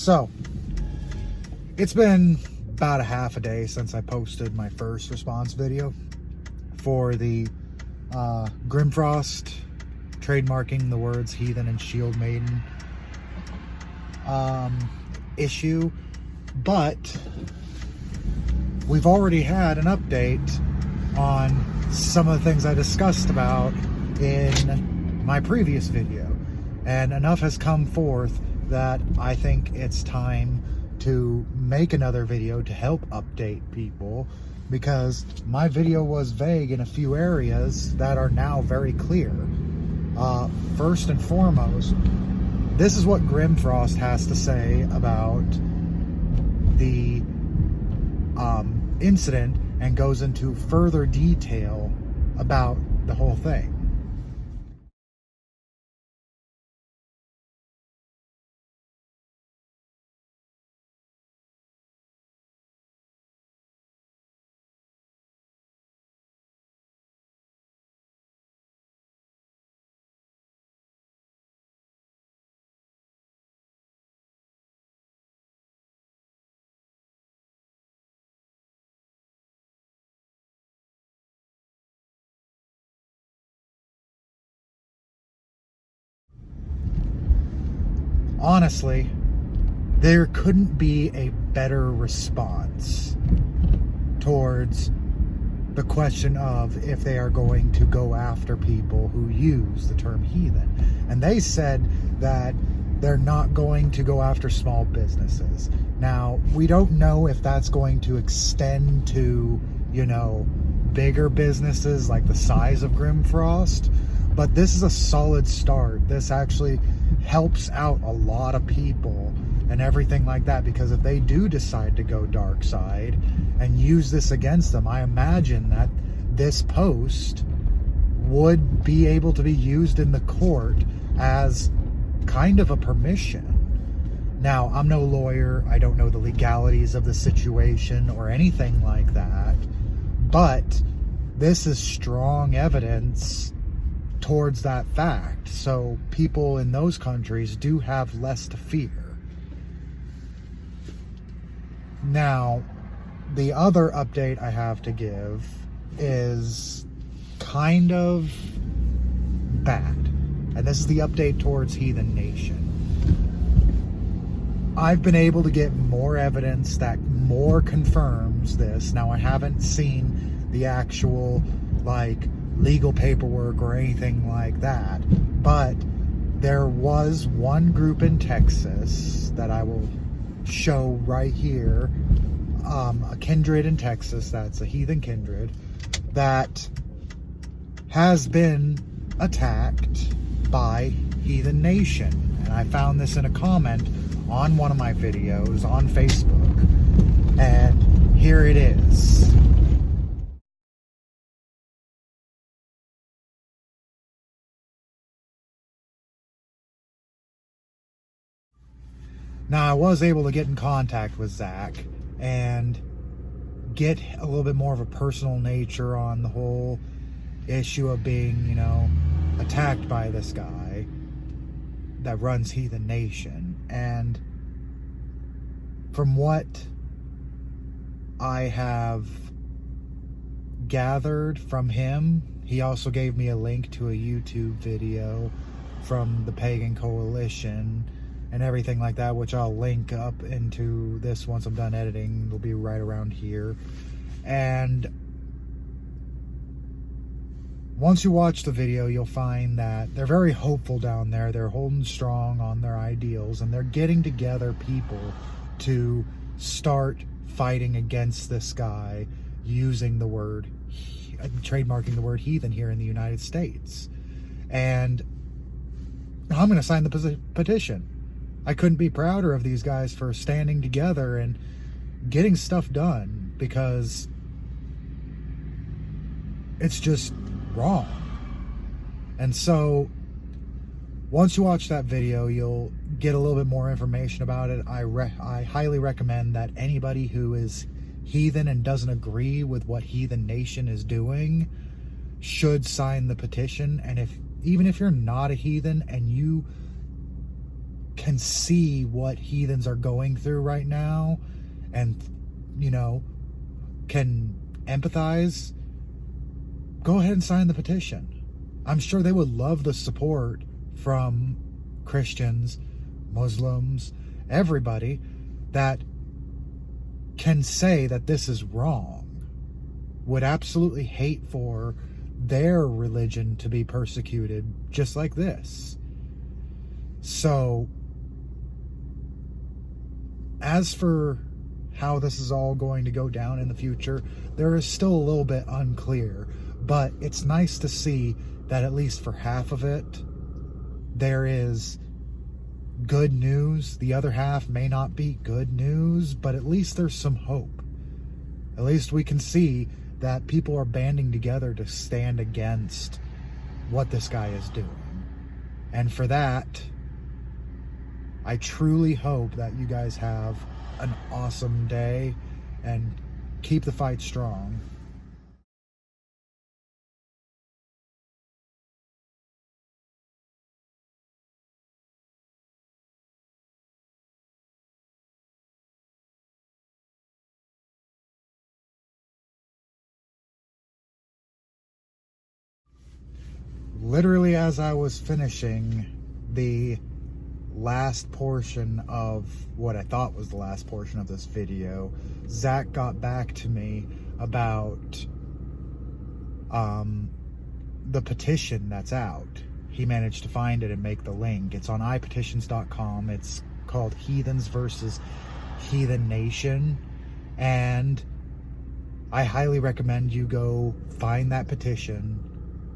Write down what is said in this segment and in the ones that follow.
So, it's been about a half a day since I posted my first response video for the Grimfrost trademarking the words heathen and shieldmaiden issue, but we've already had an update on some of the things I discussed about in my previous video, and enough has come forth that I think it's time to make another video to help update people, because my video was vague in a few areas that are now very clear. First and foremost, this is what Grimfrost has to say about the incident, and goes into further detail about the whole thing. Honestly, there couldn't be a better response towards the question of if they are going to go after people who use the term heathen. And they said that they're not going to go after small businesses. Now, we don't know if that's going to extend to, you know, bigger businesses like the size of Grimfrost, but this is a solid start. This actually helps out a lot of people and everything like that, because if they do decide to go dark side and use this against them, I imagine that this post would be able to be used in the court as kind of a permission. Now, I'm no lawyer, I don't know the legalities of the situation or anything like that, but this is strong evidence towards that fact. So people in those countries do have less to fear. Now, the other update I have to give is kind of bad, and this is the update towards Heathen Nation. I've been able to get more evidence that more confirms this. Now, I haven't seen the actual, like, legal paperwork or anything like that, but there was one group in Texas that I will show right here, a kindred in Texas, that's a heathen kindred, that has been attacked by Heathen Nation. And I found this in a comment on one of my videos on Facebook, and here it is. Now, I was able to get in contact with Zach and get a little bit more of a personal nature on the whole issue of being, you know, attacked by this guy that runs Heathen Nation. And from what I have gathered from him, he also gave me a link to a YouTube video from the Pagan Coalition and everything like that, which I'll link up into this once I'm done editing. It'll be right around here. And once you watch the video, you'll find that they're very hopeful down there. They're holding strong on their ideals, and they're getting together people to start fighting against this guy using the word, trademarking the word heathen here in the United States. And I'm going to sign the petition. I couldn't be prouder of these guys for standing together and getting stuff done, because it's just wrong. And so once you watch that video, you'll get a little bit more information about it. I highly recommend that anybody who is heathen and doesn't agree with what Heathen Nation is doing should sign the petition. And even if you're not a heathen and you can see what heathens are going through right now and, you know, can empathize, go ahead and sign the petition. I'm sure they would love the support from Christians, Muslims, everybody that can say that this is wrong, would absolutely hate for their religion to be persecuted just like this. So, as for how this is all going to go down in the future, there is still a little bit unclear, but it's nice to see that at least for half of it, there is good news. The other half may not be good news, but at least there's some hope. At least we can see that people are banding together to stand against what this guy is doing. And for that, I truly hope that you guys have an awesome day and keep the fight strong. Literally, as I was finishing the last portion of what I thought was the last portion of this video, Zach got back to me about the petition that's out. He managed to find it and make the link. It's on ipetitions.com. It's called Heathens versus Heathen Nation, and I highly recommend you go find that petition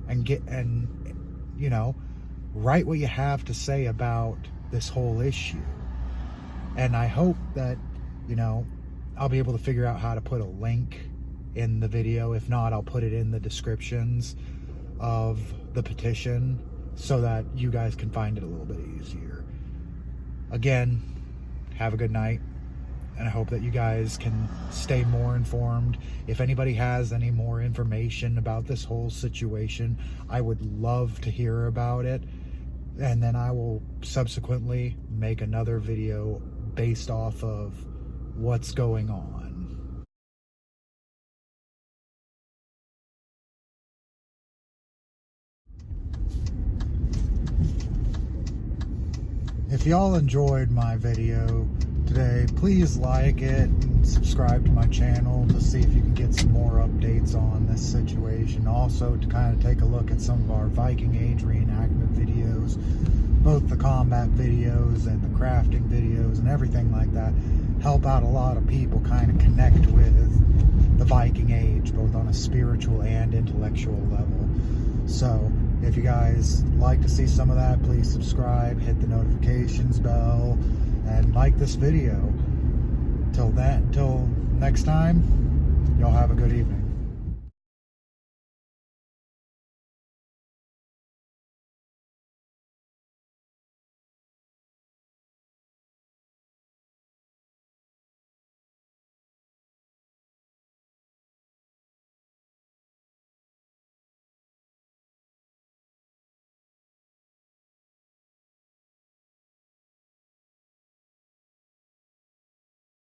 and you know, write what you have to say about this whole issue. And I hope that, you know, I'll be able to figure out how to put a link in the video. If not, I'll put it in the descriptions of the petition so that you guys can find it a little bit easier. Again, have a good night, and I hope that you guys can stay more informed. If anybody has any more information about this whole situation, I would love to hear about it, and then I will subsequently make another video based off of what's going on. If y'all enjoyed my video today, please like it and subscribe to my channel to see if you can get some more updates on this situation. Also, to kind of take a look at some of our Viking Age reenactment videos, both the combat videos and the crafting videos and everything like that, help out a lot of people kind of connect with the Viking Age, both on a spiritual and intellectual level. So, if you guys like to see some of that, please subscribe, hit the notifications bell, and like this video. Till next time, y'all have a good evening.